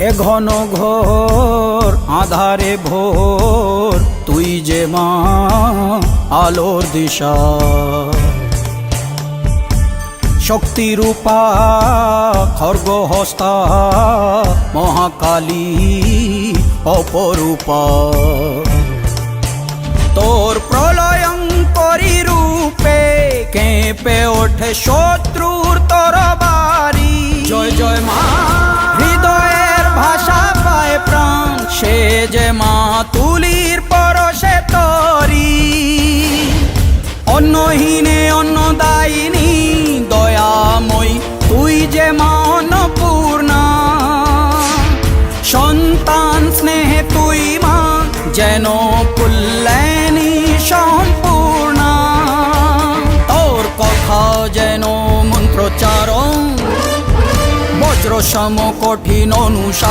এ ঘন ঘোর আধারে ভোর তুই যে মা আলোর দিশা শক্তিরূপা খর্গহস্তা মহাকালী অপরূপা তোর প্রলয়ঙ্করী রূপে কেঁপে ওঠে শত্রুর তরবারি জয় জয় মা হৃদয়ের ভাষা পায় প্রাণ সে যে মা তুলির পরশে তরি অন্নহীনে অন্নদায়িনী দয়াময়ী তুই যে মা অন্নপূর্ণা সন্তান স্নেহে তুই মা যেন কল্যাণী সম্পূর্ণা তোর কথা যেন মন্ত্রোচ্চারণ বজ্র সম কঠিন অনুশাসন